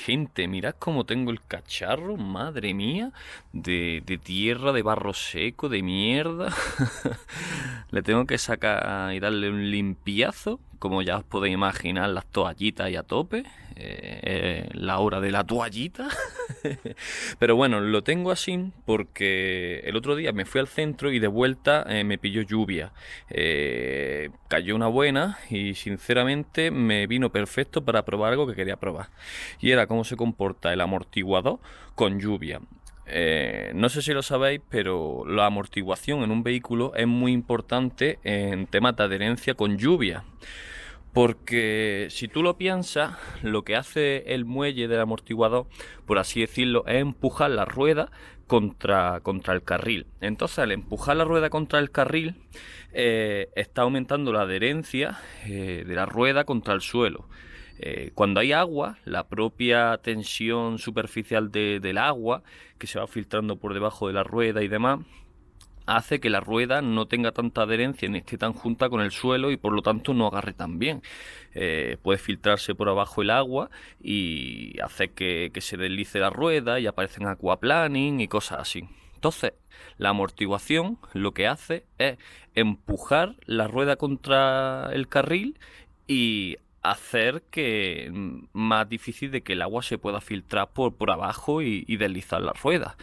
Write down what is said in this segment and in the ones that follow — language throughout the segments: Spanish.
Gente, mirad cómo tengo el cacharro, madre mía, de tierra, de barro seco, de mierda. Le tengo que sacar y darle un limpiazo, como ya os podéis imaginar, las toallitas y a tope. La hora de la toallita. Pero bueno, lo tengo así porque el otro día me fui al centro y de vuelta me pilló lluvia. Cayó una buena y sinceramente me vino perfecto para probar algo que quería probar. Y era cómo se comporta el amortiguador con lluvia. No sé si lo sabéis, pero la amortiguación en un vehículo es muy importante en temas de adherencia con lluvia. Porque si tú lo piensas, lo que hace el muelle del amortiguador, por así decirlo, es empujar la rueda contra el carril. Entonces, al empujar la rueda contra el carril, está aumentando la adherencia de la rueda contra el suelo. Cuando hay agua, la propia tensión superficial del agua, que se va filtrando por debajo de la rueda y demás, hace que la rueda no tenga tanta adherencia ni esté tan junta con el suelo y por lo tanto no agarre tan bien. Puede filtrarse por abajo el agua y hace que se deslice la rueda y aparecen aquaplaning y cosas así. Entonces, la amortiguación lo que hace es empujar la rueda contra el carril y hacer que más difícil de que el agua se pueda filtrar por abajo y deslizar la rueda.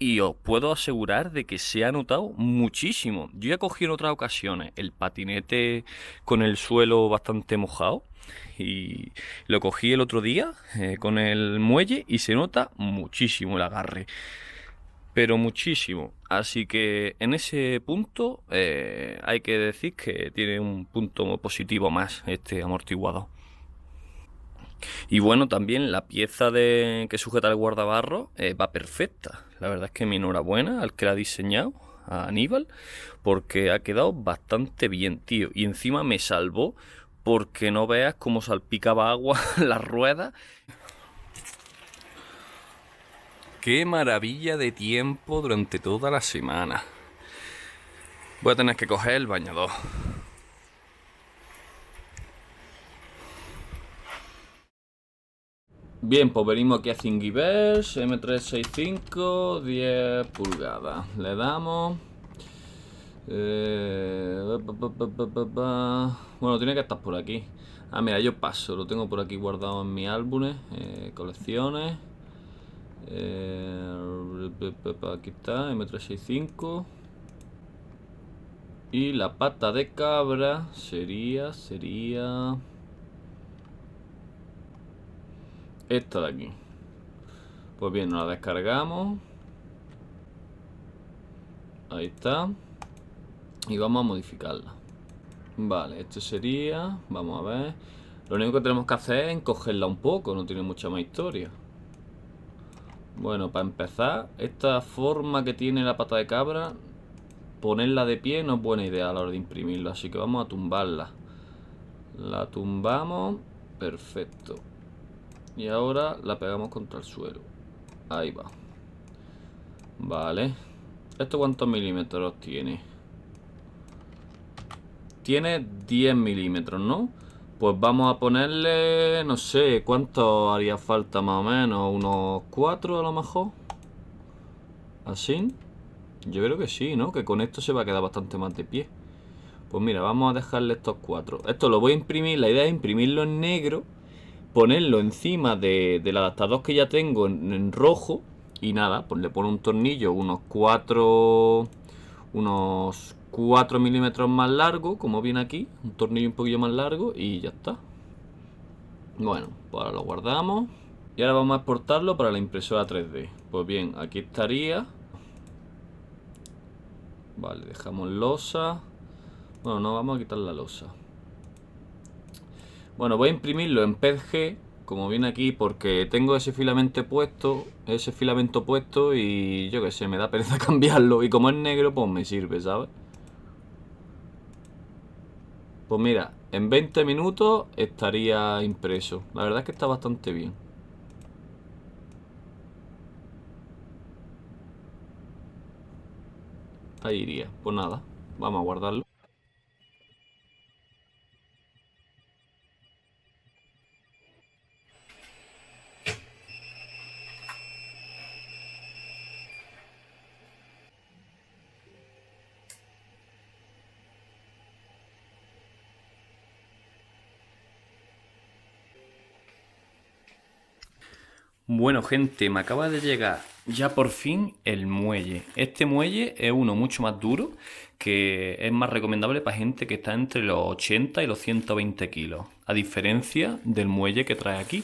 Y os puedo asegurar de que se ha notado muchísimo. Yo he cogido en otras ocasiones el patinete con el suelo bastante mojado y lo cogí el otro día con el muelle y se nota muchísimo el agarre. Pero muchísimo. Así que en ese punto hay que decir que tiene un punto positivo más este amortiguador. Y bueno, también la pieza que sujeta el guardabarro va perfecta. La verdad es que mi enhorabuena al que la ha diseñado, a Aníbal, porque ha quedado bastante bien, tío. Y encima me salvó porque no veas cómo salpicaba agua las ruedas. Qué maravilla de tiempo durante toda la semana. Voy a tener que coger el bañador. Bien, pues venimos aquí a Thingiverse, M365, 10 pulgadas. Le damos. Bueno, tiene que estar por aquí. Ah, mira, yo paso, lo tengo por aquí guardado en mis álbumes, colecciones. Aquí está, M365. Y la pata de cabra sería esta de aquí. Pues bien, nos la descargamos. Ahí está. Y vamos a modificarla. Vale, esto sería... Vamos a ver. Lo único que tenemos que hacer es encogerla un poco. No tiene mucha más historia. Bueno, para empezar, esta forma que tiene la pata de cabra, ponerla de pie no es buena idea a la hora de imprimirlo. Así que vamos a tumbarla. La tumbamos. Perfecto. Y ahora la pegamos contra el suelo. Ahí va. Vale. ¿Esto cuántos milímetros tiene? Tiene 10 milímetros, ¿no? Pues vamos a ponerle, no sé, ¿cuánto haría falta más o menos? ¿Unos 4 a lo mejor? ¿Así? Yo creo que sí, ¿no? Que con esto se va a quedar bastante más de pie. Pues mira, vamos a dejarle estos 4. Esto lo voy a imprimir, la idea es imprimirlo en negro, ponerlo encima del adaptador que ya tengo en rojo. Y nada, pues le pongo un tornillo, unos 4 milímetros más largo, como viene aquí, un tornillo un poquillo más largo y ya está. Bueno, pues ahora lo guardamos y ahora vamos a exportarlo para la impresora 3D. Pues bien, aquí estaría. Vale, dejamos losa. Bueno, no vamos a quitar la losa. Bueno, voy a imprimirlo en PETG, como viene aquí, porque tengo ese filamento puesto y yo qué sé, me da pereza cambiarlo. Y como es negro, pues me sirve, ¿sabes? Pues mira, en 20 minutos estaría impreso. La verdad es que está bastante bien. Ahí iría. Pues nada, vamos a guardarlo. Bueno, gente, me acaba de llegar ya por fin el muelle. Este muelle es uno mucho más duro, que es más recomendable para gente que está entre los 80 y los 120 kilos, a diferencia del muelle que trae aquí.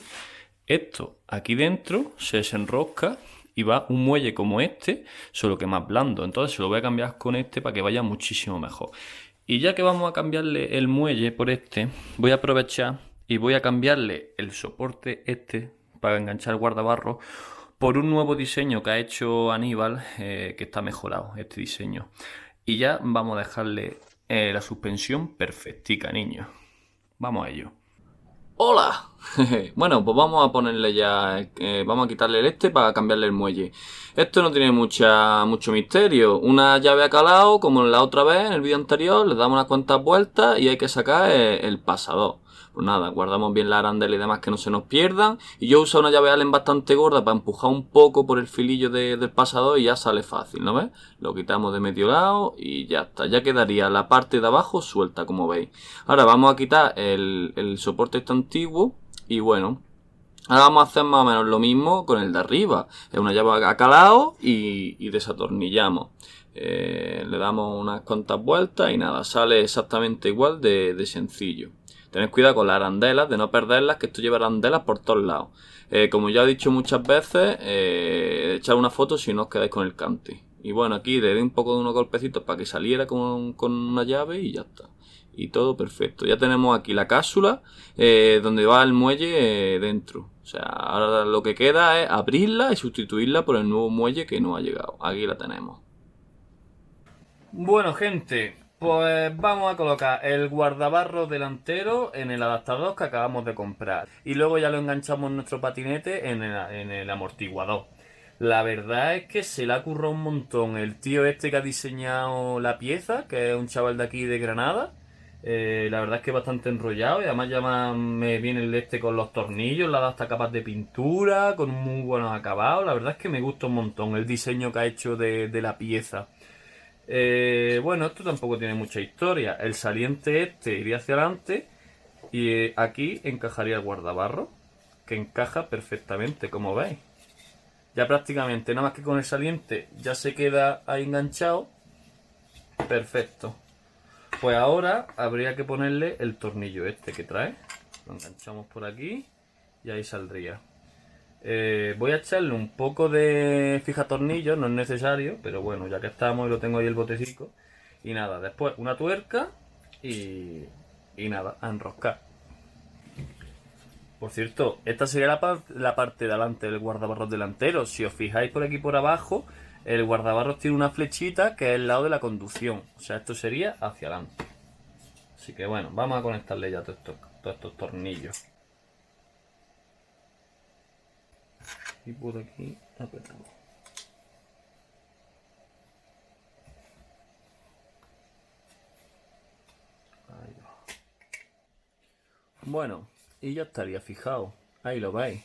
Esto aquí dentro se desenrosca y va un muelle como este, solo que más blando. Entonces se lo voy a cambiar con este para que vaya muchísimo mejor. Y ya que vamos a cambiarle el muelle por este, voy a aprovechar y voy a cambiarle el soporte este para enganchar el guardabarro por un nuevo diseño que ha hecho Aníbal, que está mejorado este diseño. Y ya vamos a dejarle la suspensión perfectica, niños. Vamos a ello. ¡Hola! Bueno, pues vamos a ponerle ya, vamos a quitarle el este para cambiarle el muelle. Esto no tiene mucho misterio. Una llave a calado, como la otra vez en el vídeo anterior, le damos unas cuantas vueltas y hay que sacar el pasador. Pues nada, guardamos bien la arandela y demás que no se nos pierdan. Y yo uso una llave Allen bastante gorda para empujar un poco por el filillo del pasador y ya sale fácil, ¿no ves? Lo quitamos de medio lado y ya está. Ya quedaría la parte de abajo suelta, como veis. Ahora vamos a quitar el soporte este antiguo y bueno, ahora vamos a hacer más o menos lo mismo con el de arriba. Es una llave a calado y desatornillamos. Le damos unas cuantas vueltas y nada, sale exactamente igual de sencillo. Tened cuidado con las arandelas, de no perderlas, que esto lleva arandelas por todos lados. Como ya he dicho muchas veces, echad una foto si no os quedáis con el cante. Y bueno, aquí le di un poco de unos golpecitos para que saliera con una llave y ya está. Y todo perfecto. Ya tenemos aquí la cápsula donde va el muelle dentro. O sea, ahora lo que queda es abrirla y sustituirla por el nuevo muelle que no ha llegado. Aquí la tenemos. Bueno, gente, pues vamos a colocar el guardabarro delantero en el adaptador que acabamos de comprar. Y luego ya lo enganchamos en nuestro patinete en el amortiguador. La verdad es que se le ha currado un montón el tío este que ha diseñado la pieza, que es un chaval de aquí de Granada. La verdad es que es bastante enrollado y además ya me viene el este con los tornillos, le ha dado hasta capas de pintura, con muy buenos acabados. La verdad es que me gusta un montón el diseño que ha hecho de la pieza. Bueno, esto tampoco tiene mucha historia. El saliente este iría hacia adelante y aquí encajaría el guardabarro, que encaja perfectamente, como veis. Ya prácticamente, nada más que con el saliente ya se queda ahí enganchado. Perfecto. Pues ahora habría que ponerle el tornillo este que trae. Lo enganchamos por aquí y ahí saldría. Voy a echarle un poco de fijatornillos, no es necesario, pero bueno, ya que estamos y lo tengo ahí el botecito. Y nada, después una tuerca y nada, a enroscar. Por cierto, esta sería la parte de delante del guardabarros delantero. Si os fijáis por aquí por abajo, el guardabarros tiene una flechita que es el lado de la conducción. O sea, esto sería hacia adelante. Así que bueno, vamos a conectarle ya todos estos tornillos. Y por aquí apretamos. Ahí va. Bueno, y ya estaría fijado. Ahí lo veis.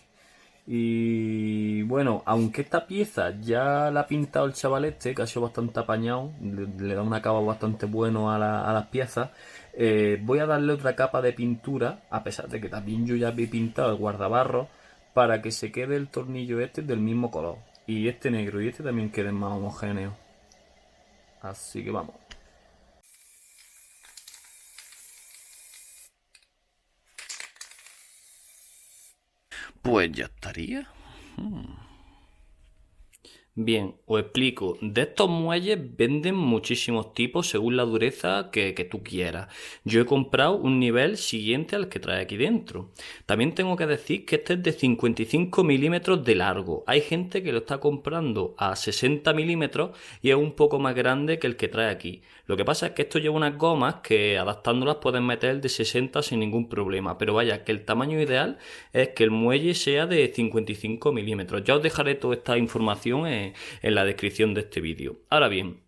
Y bueno, aunque esta pieza ya la ha pintado el chaval este, que ha sido bastante apañado, le da un acabado bastante bueno a las piezas, voy a darle otra capa de pintura, a pesar de que también yo ya había pintado el guardabarro, para que se quede el tornillo este del mismo color. Y este negro y este también queden más homogéneos. Así que vamos. Pues ya estaría. Bien, os explico. De estos muelles venden muchísimos tipos según la dureza que tú quieras. Yo he comprado un nivel siguiente al que trae aquí dentro. También tengo que decir que este es de 55 milímetros de largo. Hay gente que lo está comprando a 60 milímetros y es un poco más grande que el que trae aquí. Lo que pasa es que esto lleva unas gomas que adaptándolas pueden meter de 60 sin ningún problema. Pero vaya, que el tamaño ideal es que el muelle sea de 55 milímetros. Ya os dejaré toda esta información en la descripción de este vídeo. Ahora bien,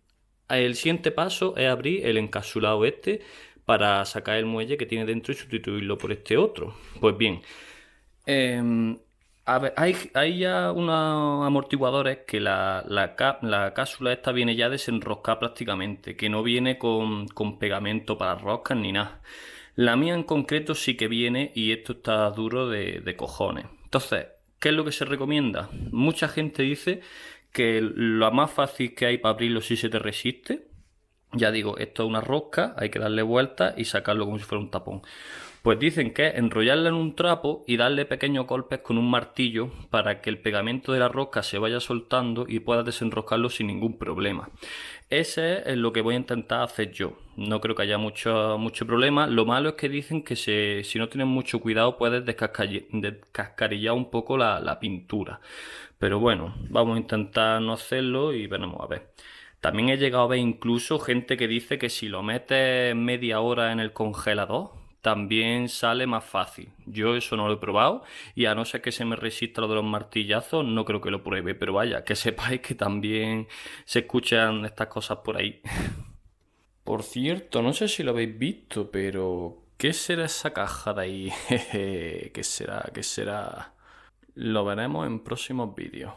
el siguiente paso es abrir el encapsulado este para sacar el muelle que tiene dentro y sustituirlo por este otro. Pues bien, a ver, hay ya unos amortiguadores que la cápsula esta viene ya desenroscada prácticamente, que no viene con pegamento para roscas ni nada. La mía en concreto sí que viene y esto está duro de cojones. Entonces, ¿Qué es lo que se recomienda? Mucha gente dice que lo más fácil que hay para abrirlo si se te resiste, ya digo, esto es una rosca, hay que darle vueltas y sacarlo como si fuera un tapón. Pues dicen que es enrollarla en un trapo y darle pequeños golpes con un martillo para que el pegamento de la rosca se vaya soltando y puedas desenroscarlo sin ningún problema. Ese es lo que voy a intentar hacer yo. No creo que haya mucho problema. Lo malo es que dicen que si no tienes mucho cuidado puedes descascarillar un poco la pintura. Pero bueno, vamos a intentar no hacerlo y veremos a ver. También he llegado a ver incluso gente que dice que si lo metes media hora en el congelador, también sale más fácil. Yo eso no lo he probado y a no ser que se me resista lo de los martillazos, no creo que lo pruebe. Pero vaya, que sepáis que también se escuchan estas cosas por ahí. Por cierto, no sé si lo habéis visto, pero ¿qué será esa caja de ahí? ¿Qué será? ¿Qué será? Lo veremos en próximos vídeos.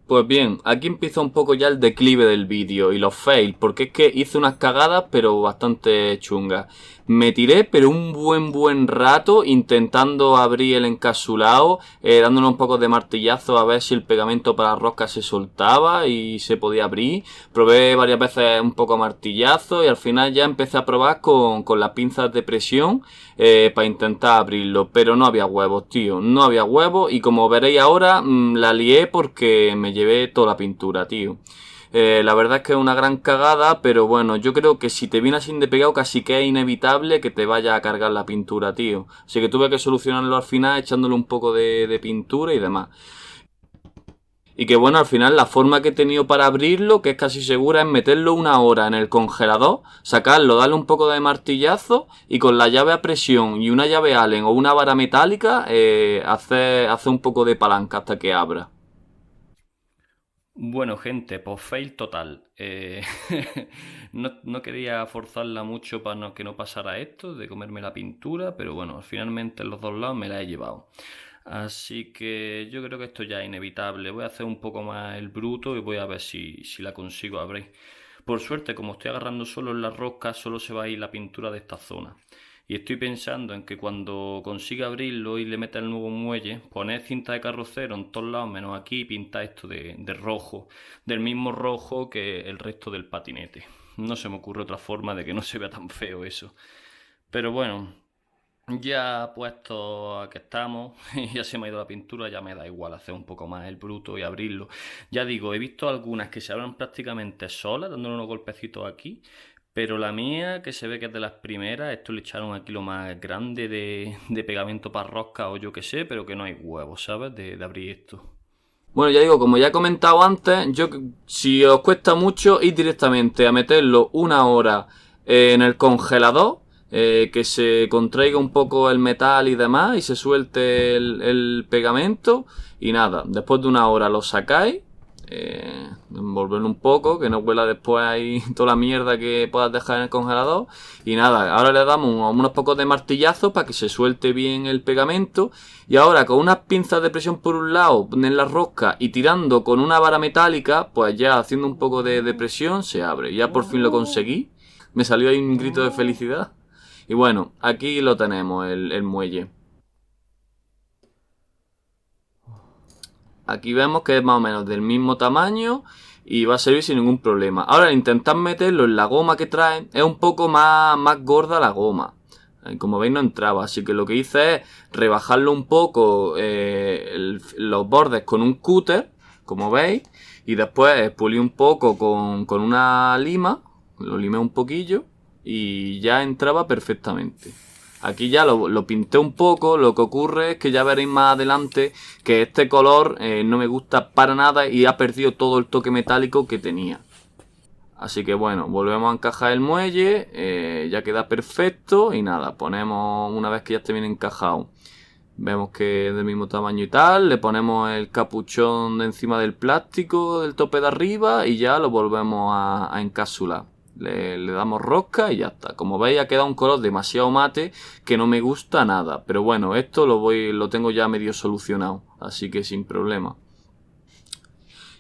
Pues bien, aquí empieza un poco ya el declive del vídeo y los fails, porque es que hice unas cagadas pero bastante chungas. Me tiré pero un buen rato intentando abrir el encapsulado, dándole un poco de martillazo a ver si el pegamento para la rosca se soltaba y se podía abrir. Probé varias veces un poco a martillazo y al final ya empecé a probar con las pinzas de presión para intentar abrirlo, pero no había huevos, tío, no había huevos y como veréis ahora la lié porque me llevé toda la pintura, tío. La verdad es que es una gran cagada, pero bueno, yo creo que si te viene así de pegado casi que es inevitable que te vaya a cargar la pintura, tío. Así que tuve que solucionarlo al final echándole un poco de pintura y demás. Y que bueno, al final la forma que he tenido para abrirlo, que es casi segura, es meterlo una hora en el congelador, sacarlo, darle un poco de martillazo y con la llave a presión y una llave Allen o una vara metálica hacer un poco de palanca hasta que abra. Bueno, gente, pues fail total. No quería forzarla mucho para que no pasara esto, de comerme la pintura, pero bueno, finalmente en los dos lados me la he llevado. Así que yo creo que esto ya es inevitable. Voy a hacer un poco más el bruto y voy a ver si la consigo abrir. Por suerte, como estoy agarrando solo en la rosca, solo se va a ir la pintura de esta zona. Y estoy pensando en que cuando consiga abrirlo y le meta el nuevo muelle, poner cinta de carrocero en todos lados, menos aquí, y pintar esto de rojo, del mismo rojo que el resto del patinete. No se me ocurre otra forma de que no se vea tan feo eso. Pero bueno, ya puesto a que estamos, ya se me ha ido la pintura, ya me da igual hacer un poco más el bruto y abrirlo. Ya digo, he visto algunas que se abren prácticamente solas, dándole unos golpecitos aquí. Pero la mía, que se ve que es de las primeras, esto le echaron aquí lo más grande de pegamento para rosca o yo qué sé, pero que no hay huevos, ¿sabes? De abrir esto. Bueno, ya digo, como ya he comentado antes, si os cuesta mucho ir directamente a meterlo una hora en el congelador, que se contraiga un poco el metal y demás y se suelte el pegamento y nada, después de una hora lo sacáis. Envolverlo un poco, que no huela después ahí toda la mierda que puedas dejar en el congelador. Y nada, ahora le damos unos pocos de martillazos para que se suelte bien el pegamento. Y ahora con unas pinzas de presión por un lado en la rosca y tirando con una vara metálica, pues ya haciendo un poco de presión se abre. Ya por fin lo conseguí. Me salió ahí un grito de felicidad. Y bueno, aquí lo tenemos, el muelle. Aquí vemos que es más o menos del mismo tamaño y va a servir sin ningún problema. Ahora, al intentar meterlo en la goma que trae, es un poco más gorda la goma. Como veis no entraba, así que lo que hice es rebajarlo un poco los bordes con un cúter, como veis, y después pulí un poco con una lima, lo limé un poquillo y ya entraba perfectamente. Aquí ya lo pinté un poco, lo que ocurre es que ya veréis más adelante que este color no me gusta para nada y ha perdido todo el toque metálico que tenía. Así que bueno, volvemos a encajar el muelle, ya queda perfecto y nada, ponemos una vez que ya esté bien encajado. Vemos que es del mismo tamaño y tal, le ponemos el capuchón de encima del plástico del tope de arriba y ya lo volvemos a encapsular. Le damos rosca y ya está. Como veis ha quedado un color demasiado mate que no me gusta nada. Pero bueno, esto lo tengo ya medio solucionado. Así que sin problema.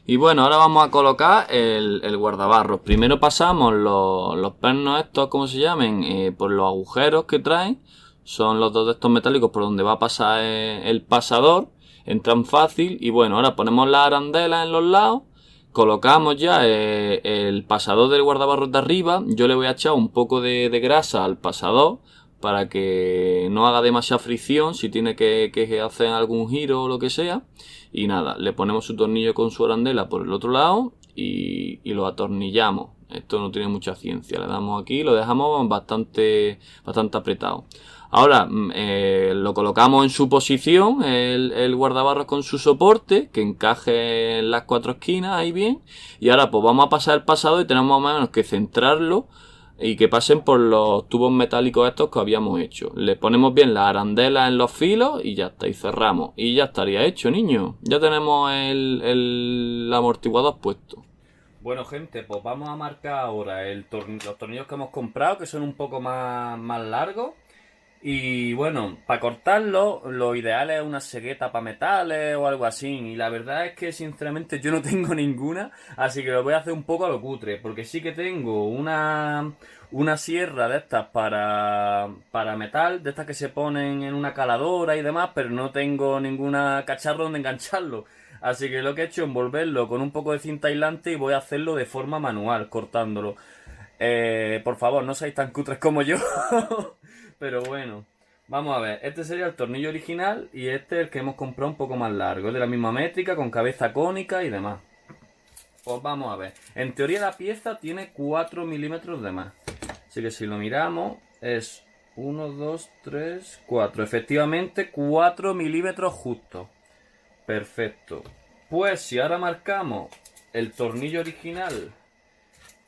Y bueno, ahora vamos a colocar el guardabarros. Primero pasamos los pernos estos, como se llamen, por los agujeros que traen. Son los dos de estos metálicos por donde va a pasar el pasador. Entran fácil y bueno, ahora ponemos las arandelas en los lados. Colocamos ya el pasador del guardabarros de arriba. Yo le voy a echar un poco de grasa al pasador para que no haga demasiada fricción si tiene que hacer algún giro o lo que sea. Y nada, le ponemos su tornillo con su arandela por el otro lado y lo atornillamos. Esto no tiene mucha ciencia. Le damos aquí y lo dejamos bastante apretado. Ahora lo colocamos en su posición, el guardabarros con su soporte, que encaje en las cuatro esquinas ahí bien. Y ahora pues vamos a pasar el pasador y tenemos más o menos que centrarlo y que pasen por los tubos metálicos estos que habíamos hecho. Le ponemos bien las arandelas en los filos y ya está, y cerramos. Y ya estaría hecho, niño. Ya tenemos el amortiguador puesto. Bueno, gente, pues vamos a marcar ahora los tornillos que hemos comprado, que son un poco más largos. Y bueno, para cortarlo, lo ideal es una segueta para metales o algo así. Y la verdad es que sinceramente yo no tengo ninguna, así que lo voy a hacer un poco a lo cutre. Porque sí que tengo una sierra de estas para metal, de estas que se ponen en una caladora y demás, pero no tengo ninguna cacharro donde engancharlo. Así que lo que he hecho es envolverlo con un poco de cinta aislante y voy a hacerlo de forma manual, cortándolo. Por favor, no seáis tan cutres como yo. Pero bueno, vamos a ver. Este sería el tornillo original y este es el que hemos comprado un poco más largo. Es de la misma métrica, con cabeza cónica y demás. Pues vamos a ver. En teoría la pieza tiene 4 milímetros de más. Así que si lo miramos es 1, 2, 3, 4. Efectivamente 4 milímetros justo. Perfecto. Pues si ahora marcamos el tornillo original.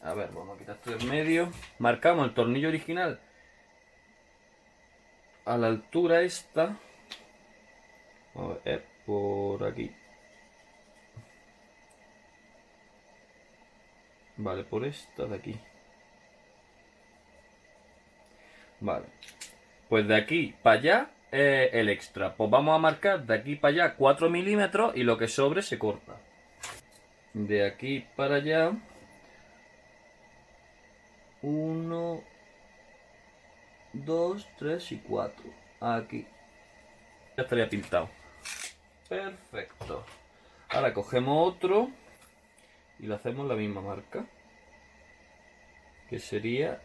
A ver, vamos a quitar esto del medio. Marcamos el tornillo original a la altura esta. A ver, por aquí. Vale, por esta de aquí. Vale. Pues de aquí para allá el extra. Pues vamos a marcar de aquí para allá 4 milímetros y lo que sobre se corta. De aquí para allá 1, 2, 3 y 4. Aquí. Ya estaría pintado. Perfecto. Ahora cogemos otro y le hacemos la misma marca. Que sería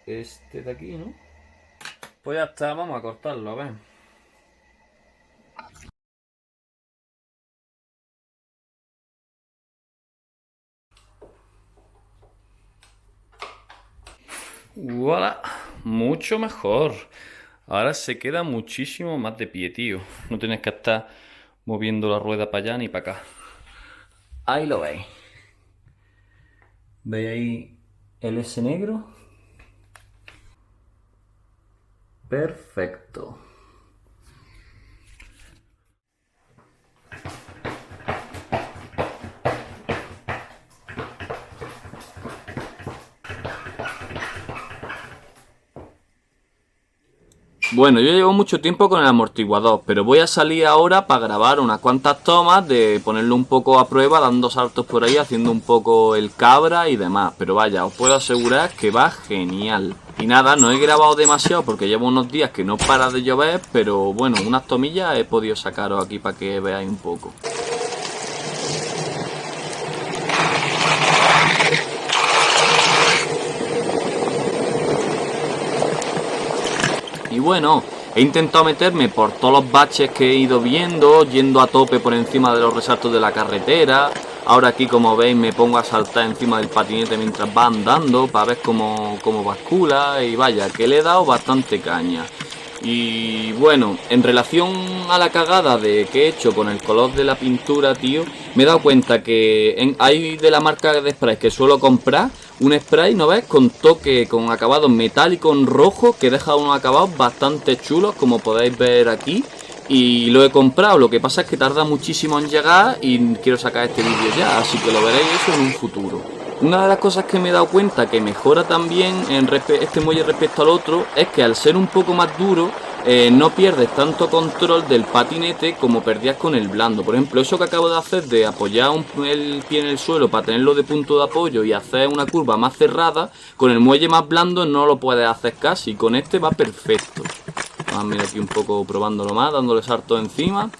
este de aquí, ¿no? Pues ya está, vamos a cortarlo, a ver. ¡Voilà! Mucho mejor. Ahora se queda muchísimo más de pie, tío. No tienes que estar moviendo la rueda para allá ni para acá. Ahí lo veis. ¿Veis ahí el S negro? Perfecto. Bueno, yo llevo mucho tiempo con el amortiguador, pero voy a salir ahora para grabar unas cuantas tomas de ponerlo un poco a prueba, dando saltos por ahí, haciendo un poco el cabra y demás. Pero vaya, os puedo asegurar que va genial. Y nada, no he grabado demasiado porque llevo unos días que no para de llover, pero bueno, unas tomillas he podido sacaros aquí para que veáis un poco. Y bueno, he intentado meterme por todos los baches que he ido viendo, yendo a tope por encima de los resaltos de la carretera. Ahora aquí, como veis, me pongo a saltar encima del patinete mientras va andando para ver cómo bascula. Y vaya, que le he dado bastante caña. Y bueno, en relación a la cagada que he hecho con el color de la pintura, tío, me he dado cuenta que hay de la marca de spray que suelo comprar un spray, ¿no ves? Con toque, con acabados metálicos en rojo, que deja unos acabados bastante chulos, como podéis ver aquí. Y lo he comprado, lo que pasa es que tarda muchísimo en llegar y quiero sacar este vídeo ya, así que lo veréis eso en un futuro. Una de las cosas que me he dado cuenta que mejora también este muelle respecto al otro es que al ser un poco más duro no pierdes tanto control del patinete como perdías con el blando. Por ejemplo, eso que acabo de hacer de apoyar el pie en el suelo para tenerlo de punto de apoyo y hacer una curva más cerrada, con el muelle más blando no lo puedes hacer casi, con este va perfecto. Vamos a mirar aquí un poco probándolo más, dándole saltos encima.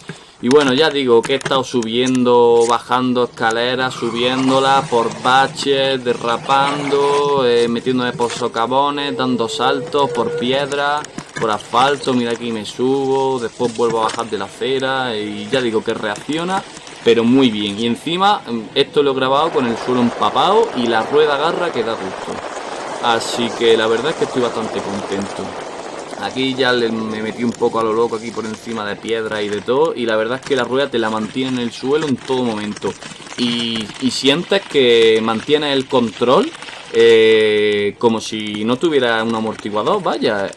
Y bueno, ya digo que he estado subiendo, bajando escaleras, subiéndolas por baches, derrapando, metiéndome por socavones, dando saltos por piedras, por asfalto. Mira aquí me subo, después vuelvo a bajar de la acera y ya digo que reacciona, pero muy bien. Y encima esto lo he grabado con el suelo empapado y la rueda agarra que da gusto. Así que la verdad es que estoy bastante contento. Aquí ya me metí un poco a lo loco aquí por encima de piedras y de todo. Y la verdad es que la rueda te la mantiene en el suelo en todo momento. Y sientes que mantienes el control como si no tuviera un amortiguador, vaya.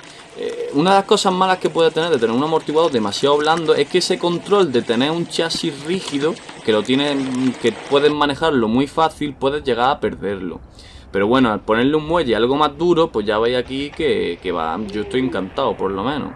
Una de las cosas malas que puede tener de tener un amortiguador demasiado blando es que ese control de tener un chasis rígido, que puedes manejarlo muy fácil, puedes llegar a perderlo. Pero bueno, al ponerle un muelle algo más duro, pues ya veis aquí que va, yo estoy encantado por lo menos.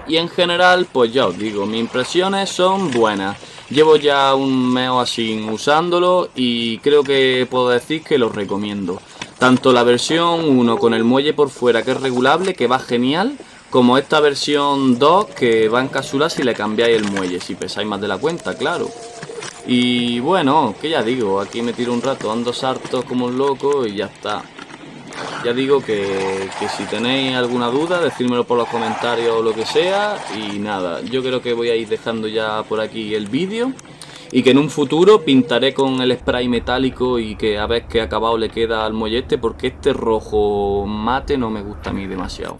Y en general, pues ya os digo, mis impresiones son buenas. Llevo ya un mes o así usándolo y creo que puedo decir que lo recomiendo. Tanto la versión 1 con el muelle por fuera que es regulable, que va genial, como esta versión 2 que va en cápsula si le cambiáis el muelle, si pesáis más de la cuenta, claro. Y bueno, que ya digo, aquí me tiro un rato dando saltos como un loco y ya está. Ya digo que si tenéis alguna duda, decírmelo por los comentarios o lo que sea. Y nada, yo creo que voy a ir dejando ya por aquí el vídeo. Y que en un futuro pintaré con el spray metálico y que a ver qué acabado le queda al mollete, porque este rojo mate no me gusta a mí demasiado.